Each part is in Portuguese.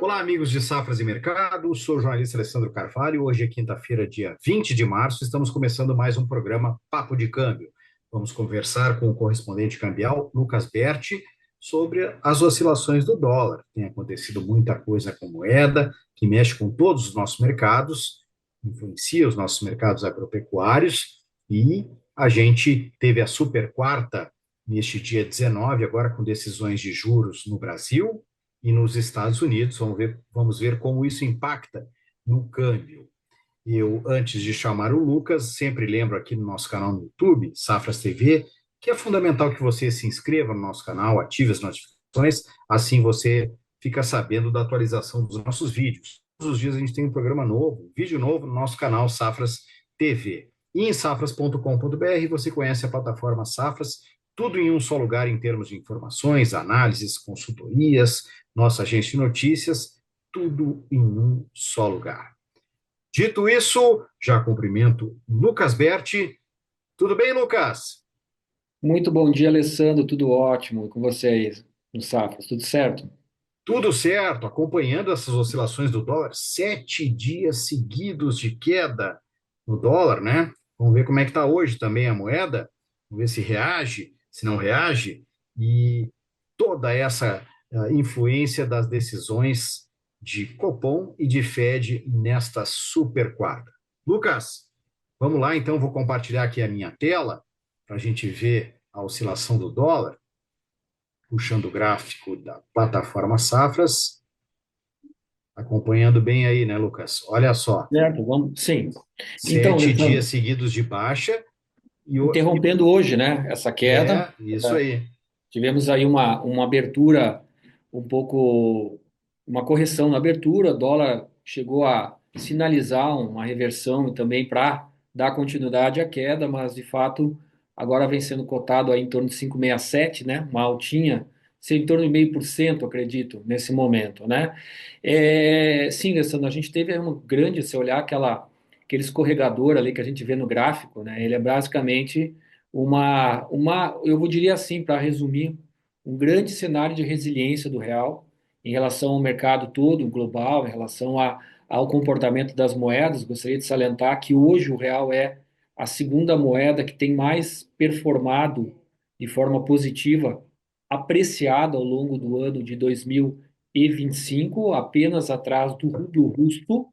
Olá, amigos de Safras e Mercado. Sou o jornalista Alessandro Carvalho. Hoje é quinta-feira, dia 20 de março. Estamos começando mais um programa Papo de Câmbio. Vamos conversar com o correspondente cambial, Lucas Berti, sobre as oscilações do dólar. Tem acontecido muita coisa com moeda, que mexe com todos os nossos mercados, influencia os nossos mercados agropecuários, e a gente teve a super quarta neste dia 19, agora com decisões de juros no Brasil e nos Estados Unidos. Vamos ver como isso impacta no câmbio. Eu, antes de chamar o Lucas, sempre lembro aqui no nosso canal no YouTube, Safras TV, que é fundamental que você se inscreva no nosso canal, ative as notificações, assim você fica sabendo da atualização dos nossos vídeos. Todos os dias a gente tem um programa novo, vídeo novo no nosso canal Safras TV. E em safras.com.br você conhece a plataforma Safras, tudo em um só lugar em termos de informações, análises, consultorias, nossa agência de notícias, tudo em um só lugar. Dito isso, já cumprimento Lucas Berti. Tudo bem, Lucas? Muito bom dia, Alessandro. Tudo ótimo. E com vocês no Safras, tudo certo? Tudo certo, acompanhando essas oscilações do dólar, 7 dias seguidos de queda no dólar, né? Vamos ver como é que está hoje também a moeda, vamos ver se reage, se não reage, e toda essa influência das decisões de Copom e de Fed nesta super quarta. Lucas, vamos lá, então, vou compartilhar aqui a minha tela para a gente ver a oscilação do dólar, puxando o gráfico da plataforma Safras. Acompanhando bem aí, né, Lucas? Olha só, Certo, vamos. Sim. Então, 7 dias Alessandro, seguidos de baixa e interrompendo hoje, né, essa queda, é isso aí. tivemos aí uma abertura um pouco, uma correção na abertura, o dólar chegou a sinalizar uma reversão e também para dar continuidade à queda, mas de fato agora vem sendo cotado aí em torno de 5,67, né? Uma altinha, em torno de 0,5%, acredito, nesse momento, né? Sim, Alessandro, a gente teve aí um grande, se olhar aquele escorregador ali que a gente vê no gráfico, né? Ele é basicamente eu diria assim, para resumir, um grande cenário de resiliência do real em relação ao mercado todo, global, em relação ao comportamento das moedas. Gostaria de salientar que hoje o real é a segunda moeda que tem mais performado de forma positiva, apreciada ao longo do ano de 2025, apenas atrás do rublo russo.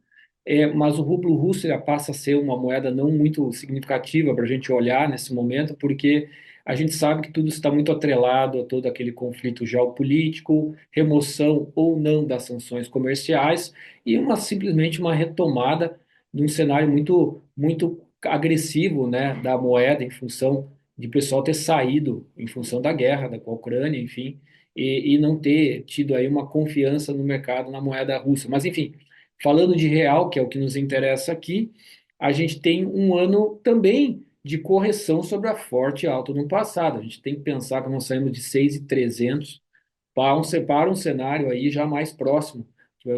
Mas o rublo russo já passa a ser uma moeda não muito significativa para a gente olhar nesse momento, porque a gente sabe que tudo está muito atrelado a todo aquele conflito geopolítico, remoção ou não das sanções comerciais e simplesmente uma retomada de um cenário muito agressivo, né, da moeda em função de o pessoal ter saído em função da guerra com a Ucrânia, enfim, e não ter tido aí uma confiança no mercado na moeda russa. Mas, enfim, falando de real, que é o que nos interessa aqui, a gente tem um ano também de correção sobre a forte alta no passado. A gente tem que pensar que nós saímos de 6.300 para um cenário aí já mais próximo.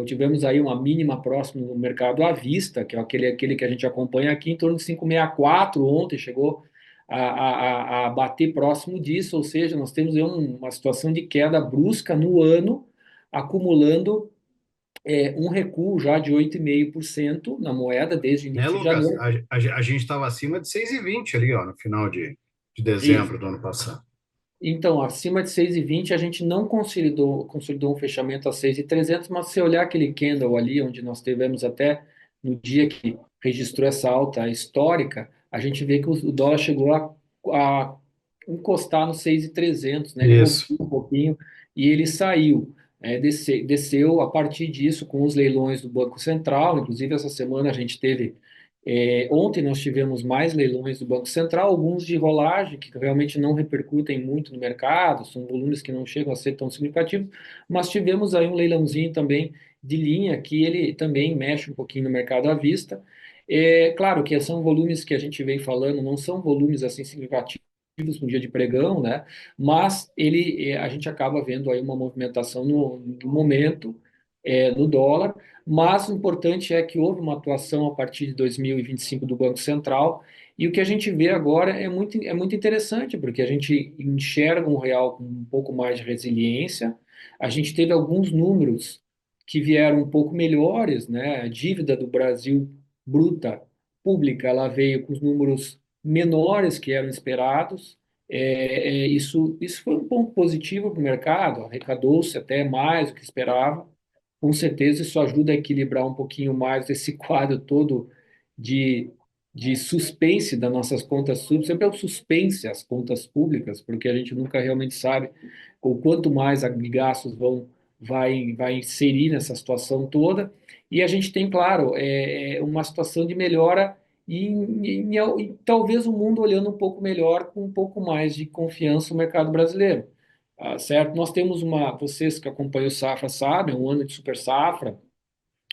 Tivemos aí uma mínima próxima no mercado à vista, que é aquele que a gente acompanha aqui, em torno de 5,64. Ontem chegou a bater próximo disso, ou seja, nós temos aí uma situação de queda brusca no ano, acumulando um recuo já de 8,5% na moeda desde o Né, início de Lucas? janeiro. A gente estava acima de 6,20 ali, ó, no final de Isso. dezembro do ano passado. Então, acima de 6,20 a gente não consolidou um fechamento a 6,300, mas se olhar aquele candle ali, onde nós tivemos até no dia que registrou essa alta histórica, a gente vê que o dólar chegou a encostar no 6.300, né? Ele rompeu Isso. um pouquinho e ele saiu. Desceu a partir disso com os leilões do Banco Central. Inclusive, essa semana a gente teve. Ontem nós tivemos mais leilões do Banco Central, alguns de rolagem, que realmente não repercutem muito no mercado, são volumes que não chegam a ser tão significativos, mas tivemos aí um leilãozinho também de linha, que ele também mexe um pouquinho no mercado à vista. Claro que são volumes que a gente vem falando, não são volumes assim significativos no dia de pregão, né? Mas a gente acaba vendo aí uma movimentação no momento, no dólar. Mas o importante é que houve uma atuação a partir de 2025 do Banco Central, e o que a gente vê agora é muito interessante, porque a gente enxerga um real com um pouco mais de resiliência. A gente teve alguns números que vieram um pouco melhores, né? A dívida do Brasil bruta pública, ela veio com os números menores que eram esperados. Isso foi um ponto positivo para o mercado, arrecadou-se até mais do que esperava. Com certeza isso ajuda a equilibrar um pouquinho mais esse quadro todo de, de suspense das nossas contas públicas. Sempre é o suspense as contas públicas, porque a gente nunca realmente sabe o quanto mais de gastos vai inserir nessa situação toda. E a gente tem, claro, uma situação de melhora e talvez o mundo olhando um pouco melhor, com um pouco mais de confiança no mercado brasileiro. Certo? Nós temos vocês que acompanham o Safra sabem, um ano de super safra.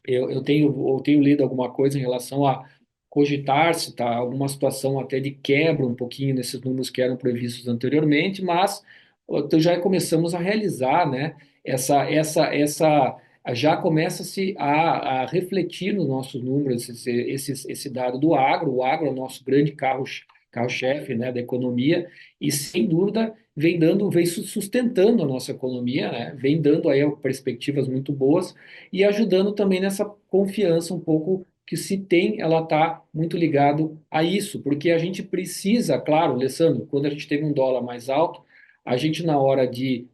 Eu tenho lido alguma coisa em relação a cogitar-se, tá, alguma situação até de quebra um pouquinho nesses números que eram previstos anteriormente, mas então, já começamos a realizar, né, já começa-se a refletir nos nossos números esse dado do agro. O agro é o nosso grande carro-chefe, né, da economia, e sem dúvida vem sustentando a nossa economia, né, vem dando aí perspectivas muito boas e ajudando também nessa confiança um pouco que se tem, ela está muito ligado a isso, porque a gente precisa, claro, Alessandro, quando a gente teve um dólar mais alto, a gente na hora de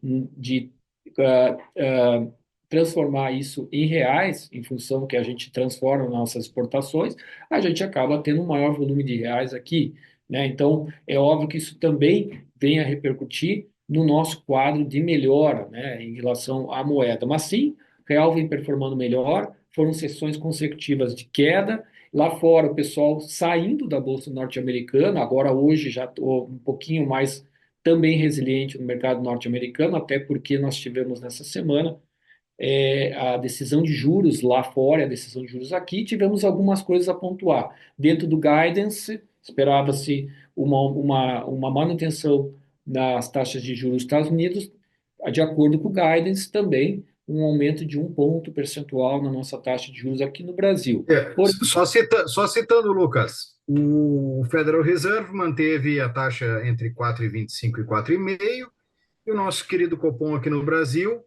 transformar isso em reais, em função que a gente transforma nossas exportações, a gente acaba tendo um maior volume de reais aqui, né? Então, é óbvio que isso também vem a repercutir no nosso quadro de melhora, né, em relação à moeda. Mas sim, real vem performando melhor, foram sessões consecutivas de queda. Lá fora, o pessoal saindo da Bolsa Norte-Americana, agora hoje já estou um pouquinho mais também resiliente no mercado norte-americano, até porque nós tivemos nessa semana a decisão de juros lá fora, a decisão de juros aqui, tivemos algumas coisas a pontuar. Dentro do guidance, esperava-se uma manutenção das taxas de juros dos Estados Unidos, de acordo com o guidance, também um aumento de 1 ponto percentual na nossa taxa de juros aqui no Brasil. Porém, Só citando, Lucas, o Federal Reserve manteve a taxa entre 4,25 e 4,5, e o nosso querido Copom aqui no Brasil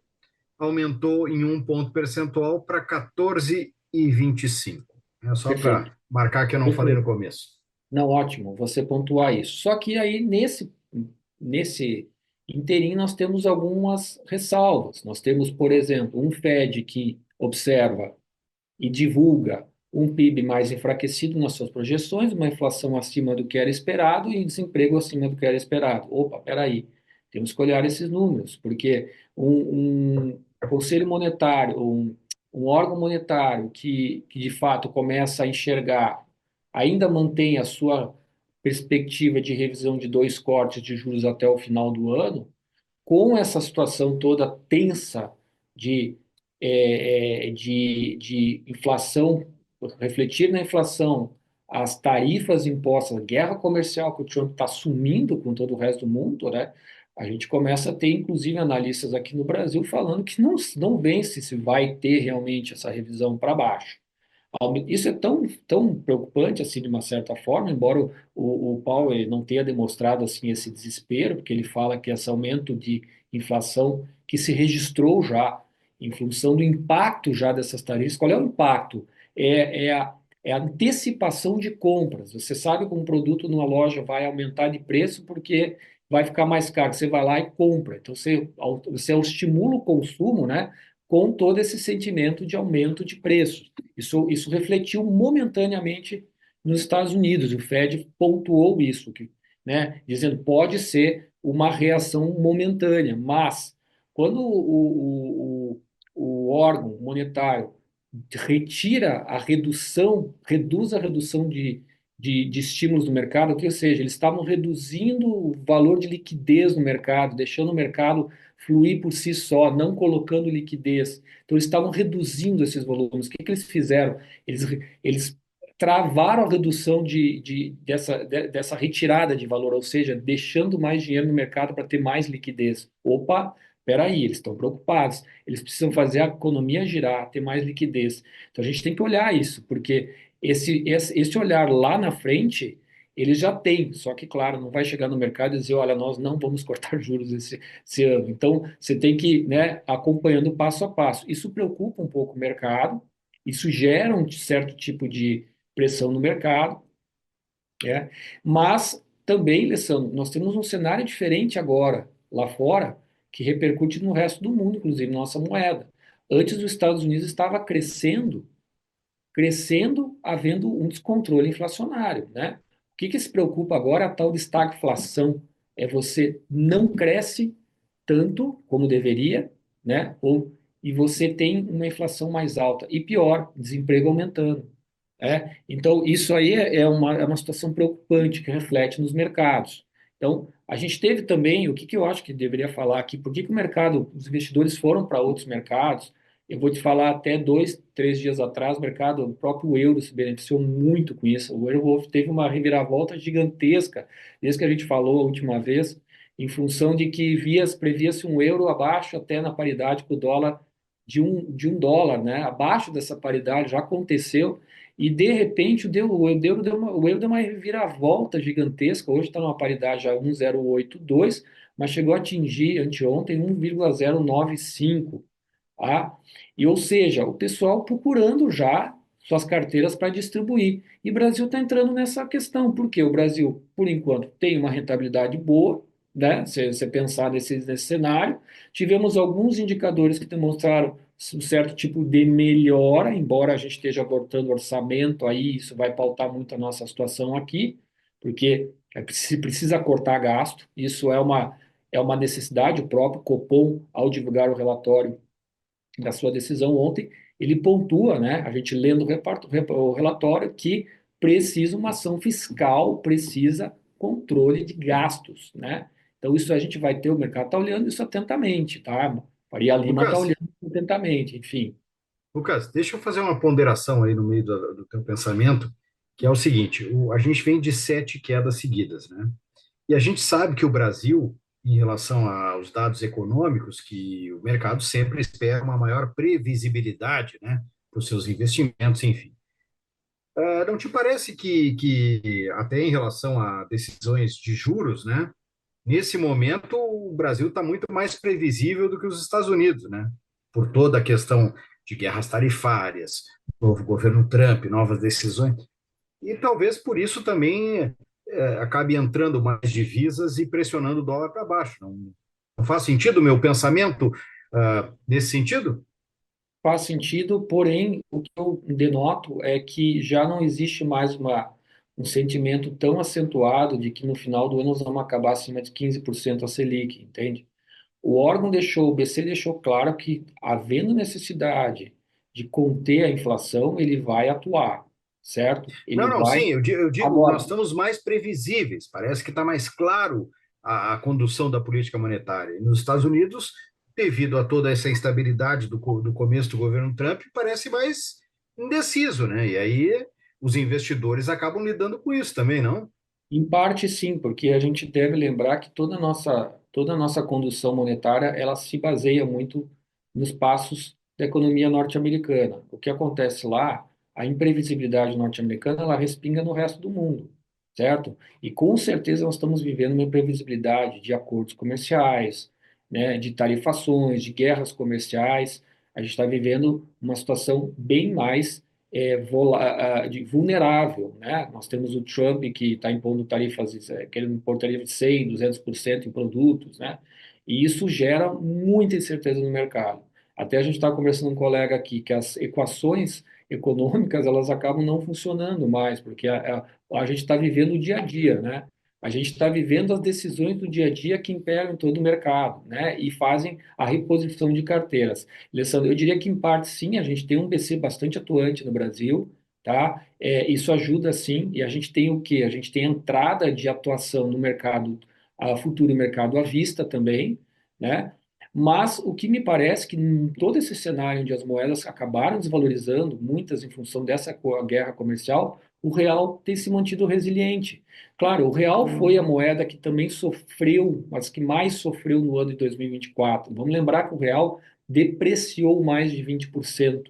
aumentou em 1 ponto percentual para 14,25. É só perfeito, para marcar que eu não falei no perfeito. começo. Não, ótimo, você pontuar isso. Só que aí, nesse inteirinho, nós temos algumas ressalvas. Nós temos, por exemplo, um Fed que observa e divulga um PIB mais enfraquecido nas suas projeções, uma inflação acima do que era esperado e desemprego acima do que era esperado. Opa, peraí, temos que olhar esses números, porque um conselho monetário, um órgão monetário que de fato começa a enxergar, ainda mantém a sua perspectiva de revisão de 2 cortes de juros até o final do ano, com essa situação toda tensa de, de inflação, refletir na inflação, as tarifas impostas, a guerra comercial que o Trump está assumindo com todo o resto do mundo, né? A gente começa a ter, inclusive, analistas aqui no Brasil falando que não vence se vai ter realmente essa revisão para baixo. Isso é tão preocupante, assim, de uma certa forma, embora o Powell não tenha demonstrado, assim, esse desespero, porque ele fala que esse aumento de inflação que se registrou já, em função do impacto já dessas tarifas. Qual é o impacto? É a antecipação de compras. Você sabe que um produto numa loja vai aumentar de preço porque vai ficar mais caro. Você vai lá e compra. Então, você estimula o consumo, né, com todo esse sentimento de aumento de preços. Isso refletiu momentaneamente nos Estados Unidos. O Fed pontuou isso, né, dizendo pode ser uma reação momentânea, mas quando o órgão monetário reduz a redução de estímulos no mercado, ou seja, eles estavam reduzindo o valor de liquidez no mercado, deixando o mercado fluir por si só, não colocando liquidez. Então, eles estavam reduzindo esses volumes. O que eles fizeram? Eles travaram a redução dessa retirada de valor, ou seja, deixando mais dinheiro no mercado para ter mais liquidez. Opa, peraí, eles estão preocupados. Eles precisam fazer a economia girar, ter mais liquidez. Então, a gente tem que olhar isso, porque esse olhar lá na frente, Ele já tem, só que, claro, não vai chegar no mercado e dizer, olha, nós não vamos cortar juros esse ano. Então, você tem que, né, acompanhando passo a passo. Isso preocupa um pouco o mercado, isso gera um certo tipo de pressão no mercado, né? Mas também, Alessandro, nós temos um cenário diferente agora, lá fora, que repercute no resto do mundo, inclusive nossa moeda. Antes, os Estados Unidos estava crescendo, havendo um descontrole inflacionário, né? O que se preocupa agora é a tal de estagflação, é você não cresce tanto como deveria, né? E você tem uma inflação mais alta. E pior, desemprego aumentando. Então, isso aí é uma situação preocupante que reflete nos mercados. Então, a gente teve também, o que eu acho que deveria falar aqui, por que o mercado, os investidores foram para outros mercados? Eu vou te falar, até 2, 3 dias atrás, o mercado, o próprio euro se beneficiou muito com isso. O euro teve uma reviravolta gigantesca, desde que a gente falou a última vez, em função de que previa-se um euro abaixo, até na paridade com o dólar, de um dólar, né? Abaixo dessa paridade, já aconteceu. E de repente o euro deu uma reviravolta gigantesca. Hoje está numa paridade já 1,082, mas chegou a atingir anteontem 1,095. Tá? E ou seja, o pessoal procurando já suas carteiras para distribuir. E o Brasil está entrando nessa questão, porque o Brasil, por enquanto, tem uma rentabilidade boa, né? Se você pensar nesse cenário, tivemos alguns indicadores que demonstraram um certo tipo de melhora, embora a gente esteja abortando orçamento, aí isso vai pautar muito a nossa situação aqui, porque se precisa cortar gasto, isso é uma necessidade. O próprio Copom, ao divulgar o relatório da sua decisão ontem, ele pontua, né, a gente lendo o relatório, que precisa uma ação fiscal, precisa controle de gastos, né? Então, isso a gente vai ter, o mercado está olhando isso atentamente, tá? Faria Lima está Lucas, olhando atentamente, enfim. Lucas, deixa eu fazer uma ponderação aí no meio do teu pensamento, que é o seguinte: a gente vem de 7 quedas seguidas, né? E a gente sabe que o Brasil, em relação aos dados econômicos, que o mercado sempre espera uma maior previsibilidade, né, para os seus investimentos, enfim. Não te parece que até em relação a decisões de juros, né, nesse momento o Brasil está muito mais previsível do que os Estados Unidos, né, por toda a questão de guerras tarifárias, novo governo Trump, novas decisões. E talvez por isso também acabe entrando mais divisas e pressionando o dólar para baixo. Não faz sentido o meu pensamento nesse sentido? Faz sentido, porém, o que eu denoto é que já não existe mais um sentimento tão acentuado de que no final do ano nós vamos acabar acima de 15% a Selic, entende? O BC deixou claro que, havendo necessidade de conter a inflação, ele vai atuar, certo? Ele Não, não, vai. sim, eu digo, nós Agora, estamos mais previsíveis, parece que está mais claro a condução da política monetária. E nos Estados Unidos, devido a toda essa instabilidade do começo do governo Trump, parece mais indeciso, né? E aí os investidores acabam lidando com isso também, não? em parte, sim, porque a gente deve lembrar que toda a nossa condução monetária, ela se baseia muito nos passos da economia norte-americana. O que acontece lá, a imprevisibilidade norte-americana, ela respinga no resto do mundo, certo? E com certeza nós estamos vivendo uma imprevisibilidade de acordos comerciais, né, de tarifações, de guerras comerciais. A gente está vivendo uma situação bem mais vulnerável, né? Nós temos o Trump, que está impondo tarifas, querendo impor tarifas de 100, 200% em produtos, né? E isso gera muita incerteza no mercado. Até a gente está conversando com um colega aqui que as equações econômicas, elas acabam não funcionando mais, porque a gente está vivendo o dia a dia, né? A gente está vivendo as decisões do dia a dia que imperam todo o mercado, né? E fazem a reposição de carteiras. Alessandro, eu diria que, em parte, sim, a gente tem um BC bastante atuante no Brasil, tá? Isso ajuda, sim, e a gente tem o quê? A gente tem entrada de atuação no mercado, a futuro mercado à vista também, né? Mas o que me parece que, em todo esse cenário onde as moedas acabaram desvalorizando, muitas em função dessa guerra comercial, o real tem se mantido resiliente. Claro, o real foi a moeda que também sofreu, mas que mais sofreu no ano de 2024. Vamos lembrar que o real depreciou mais de 20%.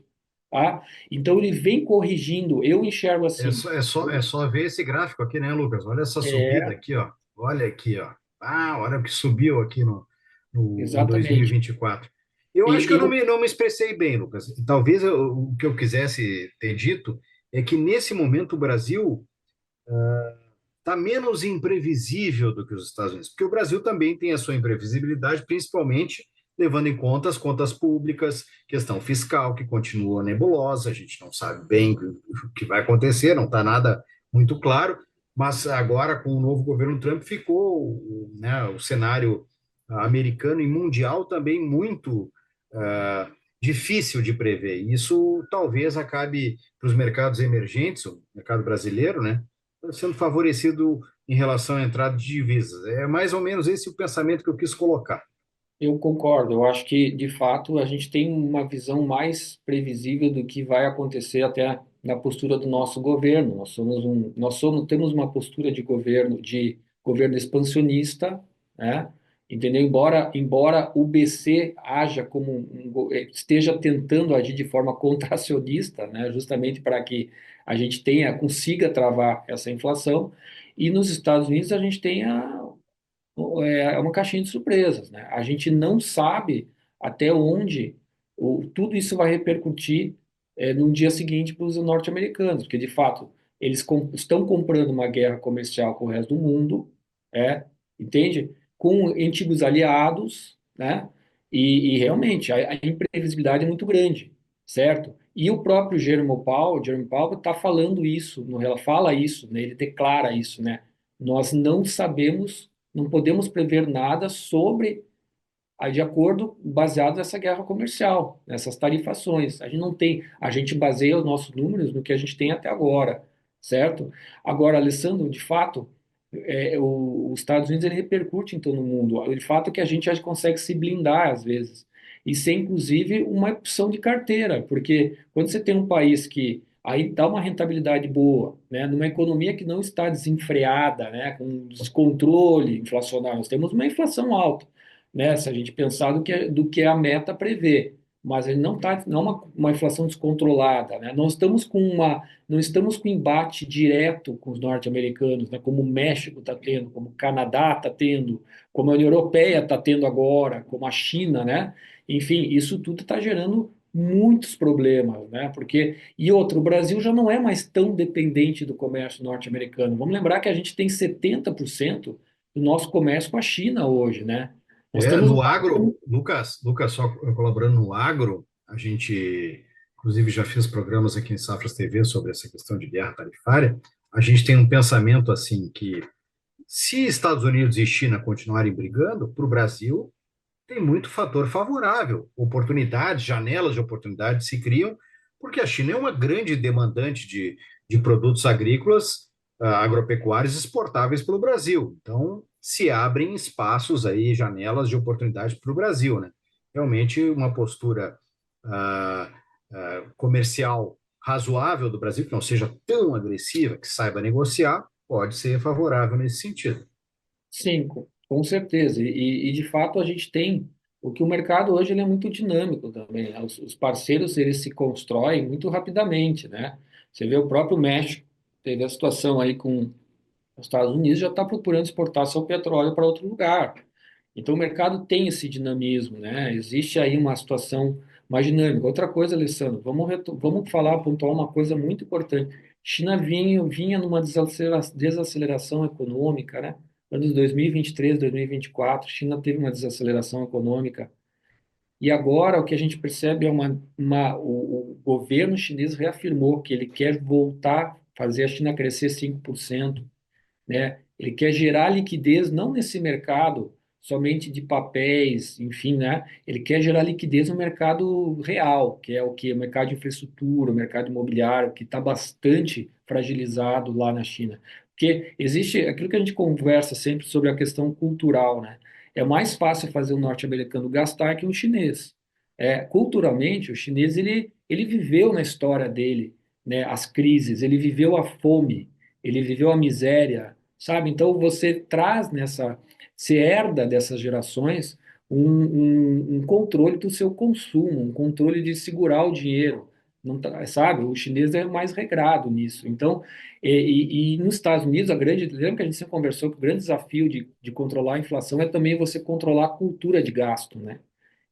tá? Então ele vem corrigindo. Eu enxergo assim. É só ver esse gráfico aqui, né, Lucas? Olha essa subida É, aqui, ó. Olha aqui, ó. Ah, olha o que subiu aqui em exatamente. 2024. Eu acho que eu Eu não me expressei bem, Lucas. Talvez o que eu quisesse ter dito é que nesse momento o Brasil está menos imprevisível do que os Estados Unidos, porque o Brasil também tem a sua imprevisibilidade, principalmente levando em conta as contas públicas, questão fiscal, que continua nebulosa, a gente não sabe bem o que vai acontecer, não está nada muito claro, mas agora, com o novo governo Trump, ficou, né, o cenário americano e mundial também muito difícil de prever. Isso talvez acabe para os mercados emergentes, o mercado brasileiro, né, sendo favorecido em relação à entrada de divisas. É mais ou menos esse o pensamento que eu quis colocar. Eu concordo. Eu acho que, de fato, a gente tem uma visão mais previsível do que vai acontecer até na postura do nosso governo. Temos uma postura de governo expansionista, né? Entendeu? Embora o BC haja esteja tentando agir de forma contracionista, né? Justamente para que a gente consiga travar essa inflação. E nos Estados Unidos a gente tenha é uma caixinha de surpresas, né? A gente não sabe até onde tudo isso vai repercutir no dia seguinte para os norte-americanos, porque de fato estão comprando uma guerra comercial com o resto do mundo, é, entende? Com antigos aliados, né? E realmente a imprevisibilidade é muito grande, certo? E o próprio Jerome Powell está falando isso, fala isso, né? Ele declara isso, né? Nós não sabemos, não podemos prever nada sobre, de acordo, baseado nessa guerra comercial, nessas tarifações. A gente não tem, a gente baseia os nossos números no que a gente tem até agora, certo? Agora, Alessandro, de fato, os Estados Unidos ele repercute em todo o mundo. O fato é que a gente já consegue se blindar às vezes e ser inclusive uma opção de carteira, porque quando você tem um país que aí dá uma rentabilidade boa, né, numa economia que não está desenfreada, né, com descontrole inflacionário, nós temos uma inflação alta, né, se a gente pensar do que a meta prevê, mas ele não está, não é uma inflação descontrolada, né, não estamos com embate direto com os norte-americanos, né, como o México está tendo, como o Canadá está tendo, como a União Europeia está tendo agora, como a China, né? Enfim, isso tudo está gerando muitos problemas, né? E outro, o Brasil já não é mais tão dependente do comércio norte-americano. Vamos lembrar que a gente tem 70% do nosso comércio com a China hoje, né? Nós É, temos no agro, Lucas, só colaborando no agro, a gente, inclusive, já fez programas aqui em Safras TV sobre essa questão de guerra tarifária. A gente tem um pensamento assim que, se Estados Unidos e China continuarem brigando, para o Brasil tem muito fator favorável, oportunidades, janelas de oportunidade se criam, porque a China é uma grande demandante de produtos agrícolas, agropecuários exportáveis pelo Brasil. Então, se abrem espaços aí, janelas de oportunidade para o Brasil, né? Realmente, uma postura ah, comercial razoável do Brasil, que não seja tão agressiva, que saiba negociar, pode ser favorável nesse sentido. sim, com certeza. De fato a gente tem o que o mercado hoje ele é muito dinâmico também, né? Os parceiros eles se constroem muito rapidamente, né? Você vê o próprio México teve a situação aí com os Estados Unidos já está procurando exportar seu petróleo para outro lugar. Então o mercado tem esse dinamismo, né? Existe aí uma situação mais dinâmica. Outra coisa, Alessandro, vamos falar, pontuar uma coisa muito importante. China vinha numa desaceleração econômica, né? Anos 2023, 2024, China teve uma desaceleração econômica. E agora o que a gente percebe é o governo chinês reafirmou que ele quer voltar a fazer a China crescer 5%, né? Ele quer gerar liquidez não nesse mercado somente de papéis, enfim, né? Ele quer gerar liquidez no mercado real, que é o que? O mercado de infraestrutura, o mercado imobiliário, que está bastante fragilizado lá na China. Porque existe aquilo que a gente conversa sempre sobre a questão cultural, né? É mais fácil fazer um norte-americano gastar que um chinês. Culturalmente, o chinês ele viveu na história dele, né, as crises, ele viveu a fome, ele viveu a miséria, sabe? Então você herda dessas gerações um controle do seu consumo, um controle de segurar o dinheiro, Não tá, sabe? O chinês é mais regrado nisso. Então, e nos Estados Unidos, lembra que a gente sempre conversou que o grande desafio de controlar a inflação é também você controlar a cultura de gasto, né?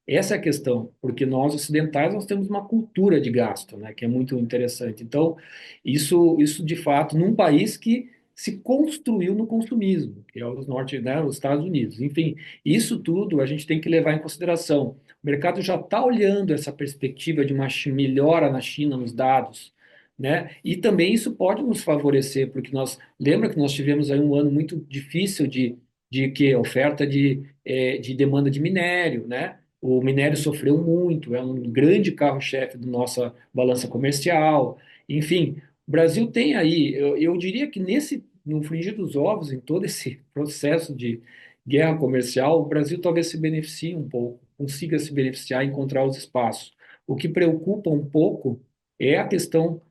Essa é a questão, porque nós ocidentais nós temos uma cultura de gasto, né, que é muito interessante. Então, isso de fato, num país que se construiu no consumismo, que é os norte, né, os Estados Unidos. Enfim, isso tudo a gente tem que levar em consideração. O mercado já está olhando essa perspectiva de uma melhora na China nos dados, né? E também isso pode nos favorecer, porque lembra que nós tivemos aí um ano muito difícil de que oferta de demanda de minério, né? O minério sofreu muito, é um grande carro-chefe da nossa balança comercial. Enfim, o Brasil tem aí, eu diria que no frigir dos ovos, em todo esse processo de guerra comercial, o Brasil talvez se beneficie um pouco, consiga se beneficiar e encontrar os espaços. O que preocupa um pouco é a questão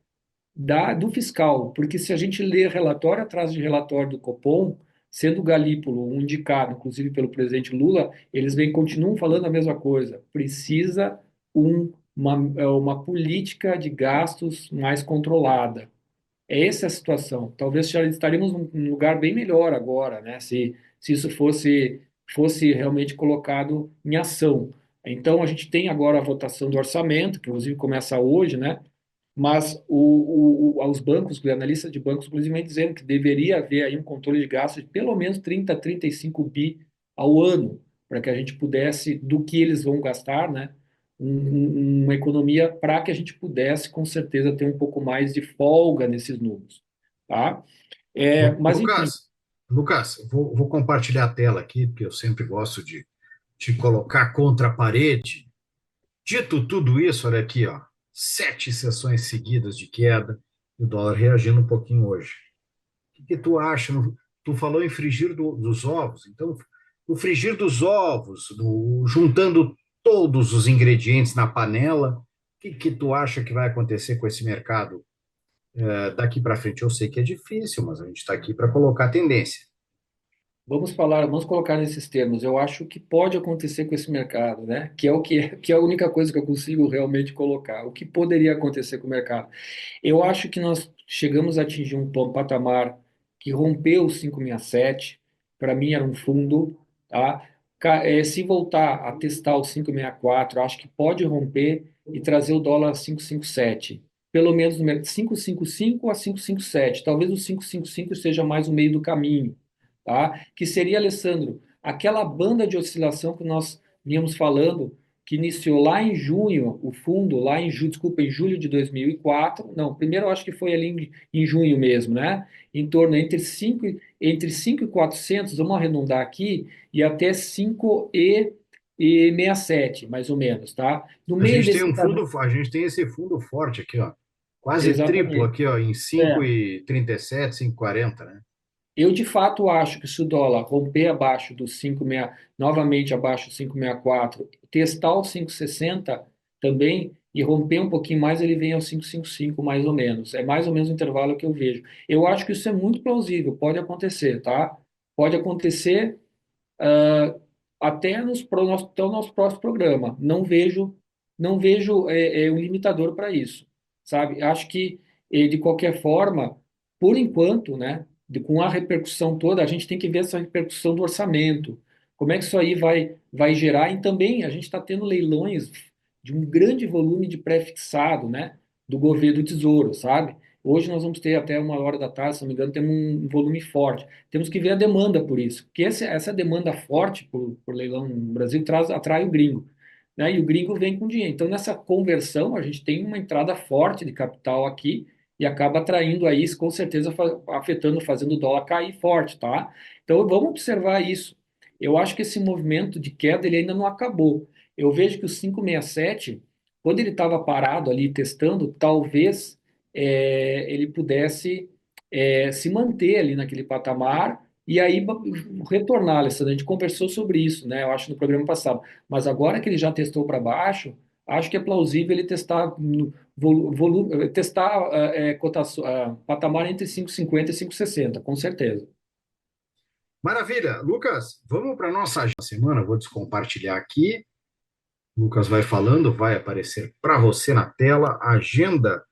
do fiscal, porque se a gente lê relatório atrás de relatório do Copom, sendo o Galípolo um indicado, inclusive pelo presidente Lula, eles continuam falando a mesma coisa. Precisa uma política de gastos mais controlada. É essa a situação. Talvez já estaríamos num lugar bem melhor agora, né? Se isso fosse realmente colocado em ação. Então, a gente tem agora a votação do orçamento, que inclusive começa hoje, né? Mas os bancos, os analistas de bancos, inclusive, vem dizendo que deveria haver aí um controle de gastos de pelo menos 30 a 35 bi ao ano, para que a gente pudesse, do que eles vão gastar, né, uma economia para que a gente pudesse, com certeza, ter um pouco mais de folga nesses números, tá? Mas, enfim, Lucas, vou compartilhar a tela aqui, porque eu sempre gosto de te colocar contra a parede. Dito tudo isso, olha aqui, ó, 7 sessões seguidas de queda, e o dólar reagindo um pouquinho hoje. O que tu acha? Tu falou em frigir dos ovos, então, o frigir dos ovos, juntando todos os ingredientes na panela, o que tu acha que vai acontecer com esse mercado daqui para frente? Eu sei que é difícil, mas a gente está aqui para colocar tendência. vamos colocar nesses termos. Eu acho que pode acontecer com esse mercado, né? Que é a única coisa que eu consigo realmente colocar. O que poderia acontecer com o mercado? Eu acho que nós chegamos a atingir um patamar que rompeu o 567. Para mim era um fundo, tá? Se voltar a testar o 564, acho que pode romper e trazer o dólar a 557. Pelo menos no 555 a 557. Talvez o 555 seja mais o meio do caminho, tá? Que seria, Alessandro, aquela banda de oscilação que nós vínhamos falando, que iniciou lá em junho, o fundo, lá em julho, desculpa, em julho de 2004, não, primeiro eu acho que foi ali em junho mesmo, né? Em torno entre 5.400, vamos arredondar aqui, e até 5,67, mais ou menos, tá? No A meio gente tem desse um caminho, fundo, a gente tem esse fundo forte aqui, ó, quase triplo exatamente. aqui, ó, em É. 5,37, 5,40, né? Eu, de fato, acho que se o dólar romper abaixo dos 5,6, novamente abaixo dos 5,64, testar os 5,60 também e romper um pouquinho mais, ele vem aos 5,55 mais ou menos. É mais ou menos o intervalo que eu vejo. Eu acho que isso é muito plausível, pode acontecer, tá? Pode acontecer até até o nosso próximo programa. Não vejo um limitador para isso, sabe? Acho que, de qualquer forma, por enquanto, né, com a repercussão toda, a gente tem que ver essa repercussão do orçamento. Como é que isso aí vai gerar? E também a gente está tendo leilões de um grande volume de pré-fixado, né, do governo do Tesouro, sabe? Hoje nós vamos ter até 1 hora da tarde, se não me engano, temos um volume forte. Temos que ver a demanda por isso, porque essa demanda forte por leilão no Brasil atrai o gringo, né? E o gringo vem com dinheiro. Então, nessa conversão, a gente tem uma entrada forte de capital aqui e acaba atraindo aí, com certeza, afetando, fazendo o dólar cair forte, tá? Então, vamos observar isso. Eu acho que esse movimento de queda ele ainda não acabou. Eu vejo que o 567, quando ele estava parado ali testando, talvez ele pudesse se manter ali naquele patamar e aí retornar, Alessandro. A gente conversou sobre isso, né? Eu acho no programa passado. Mas agora que ele já testou para baixo, acho que é plausível ele testar volume, testar cotação, patamar entre 5,50 e 5,60, com certeza. Maravilha. Lucas, vamos para a nossa agenda da semana. Vou descompartilhar aqui. Lucas vai falando, vai aparecer para você na tela a agenda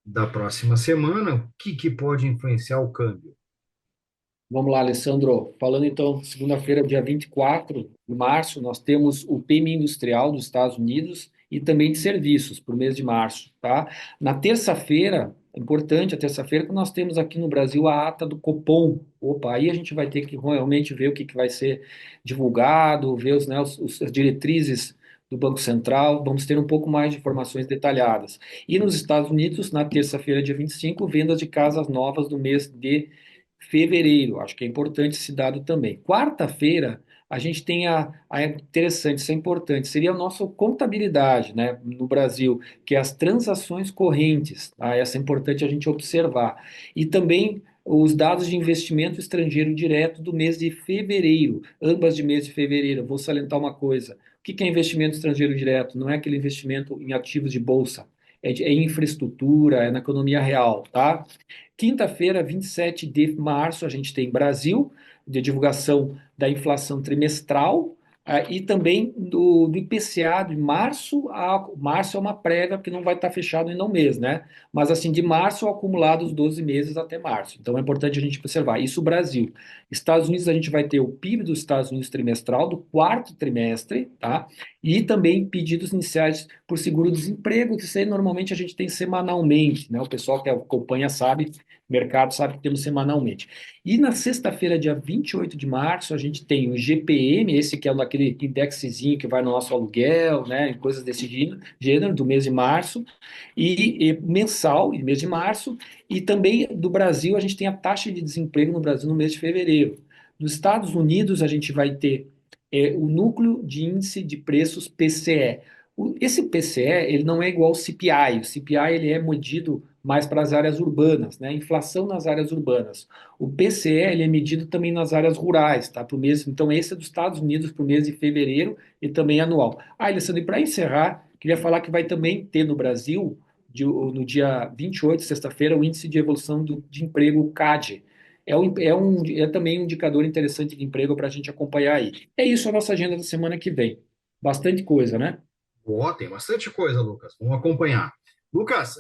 da próxima semana, o que pode influenciar o câmbio. Vamos lá, Alessandro. Falando então, segunda-feira, dia 24 de março, nós temos o PMI industrial dos Estados Unidos e também de serviços para o mês de março, tá? Na terça-feira, é importante a terça-feira, que nós temos aqui no Brasil a ata do Copom. Opa, aí a gente vai ter que realmente ver o que vai ser divulgado, ver as diretrizes do Banco Central, vamos ter um pouco mais de informações detalhadas. E nos Estados Unidos, na terça-feira, dia 25, vendas de casas novas do mês de fevereiro. Acho que é importante esse dado também. Quarta-feira, a gente tem interessante, isso é importante, seria a nossa contabilidade, né, no Brasil, que é as transações correntes, tá? Essa é importante a gente observar. E também os dados de investimento estrangeiro direto do mês de fevereiro, ambas de mês de fevereiro. Eu vou salientar uma coisa: o que é investimento estrangeiro direto? Não é aquele investimento em ativos de bolsa, é em infraestrutura, é na economia real, tá? Quinta-feira, 27 de março, a gente tem Brasil, de divulgação da inflação trimestral, e também do IPCA de março. Março é uma prévia, porque não vai estar fechado ainda um mês, né? Mas assim, de março acumulado os 12 meses até março. Então é importante a gente observar. Isso, Brasil. Estados Unidos, a gente vai ter o PIB dos Estados Unidos trimestral do quarto trimestre, tá? E também pedidos iniciais por seguro-desemprego, que isso aí normalmente a gente tem semanalmente, né? O pessoal que acompanha sabe, mercado sabe que temos semanalmente. E na sexta-feira, dia 28 de março, a gente tem o GPM, esse que é aquele indexezinho que vai no nosso aluguel, né, coisas desse gênero, do mês de março, e mensal, e mês de março, e também do Brasil, a gente tem a taxa de desemprego no Brasil no mês de fevereiro. Nos Estados Unidos, a gente vai ter o núcleo de índice de preços PCE. Esse PCE, ele não é igual ao CPI. O CPI, ele é medido mais para as áreas urbanas, né? Inflação nas áreas urbanas. O PCE, ele é medido também nas áreas rurais, tá? Pro mês, então, esse é dos Estados Unidos para o mês de fevereiro e também anual. Ah, Alessandro, e para encerrar, queria falar que vai também ter no Brasil, no dia 28, sexta-feira, o índice de evolução de emprego, o CAD. É também um indicador interessante de emprego para a gente acompanhar aí. É isso a nossa agenda da semana que vem. Bastante coisa, né? Ó, tem bastante coisa, Lucas. Vamos acompanhar. Lucas,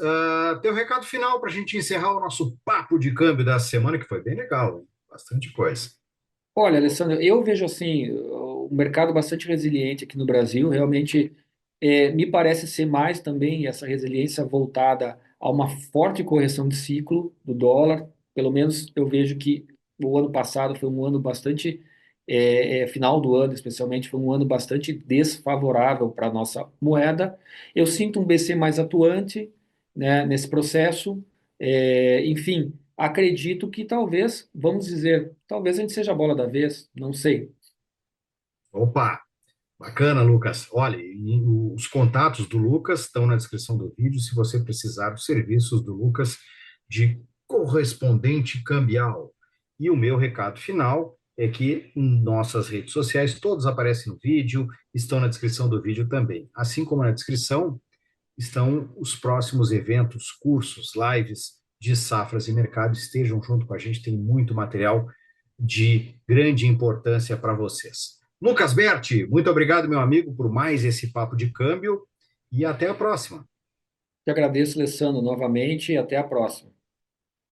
teu recado final para a gente encerrar o nosso papo de câmbio da semana, que foi bem legal, hein? Bastante coisa. Olha, Alessandro, eu vejo assim o mercado bastante resiliente aqui no Brasil. Realmente, me parece ser mais também essa resiliência voltada a uma forte correção de ciclo do dólar. Pelo menos eu vejo que o ano passado foi um ano bastante, final do ano, especialmente, foi um ano bastante desfavorável para a nossa moeda. Eu sinto um BC mais atuante, né, nesse processo. Enfim. Acredito que talvez, vamos dizer, talvez a gente seja a bola da vez, não sei. Opa, bacana, Lucas. Olha, e os contatos do Lucas estão na descrição do vídeo se você precisar dos serviços do Lucas de correspondente cambial. E o meu recado final é que nossas redes sociais todas aparecem no vídeo, estão na descrição do vídeo também. Assim como na descrição estão os próximos eventos, cursos, lives de safras e mercado. Estejam junto com a gente, tem muito material de grande importância para vocês. Lucas Berti, muito obrigado, meu amigo, por mais esse papo de câmbio e até a próxima. Te agradeço, Alessandro, novamente e até a próxima.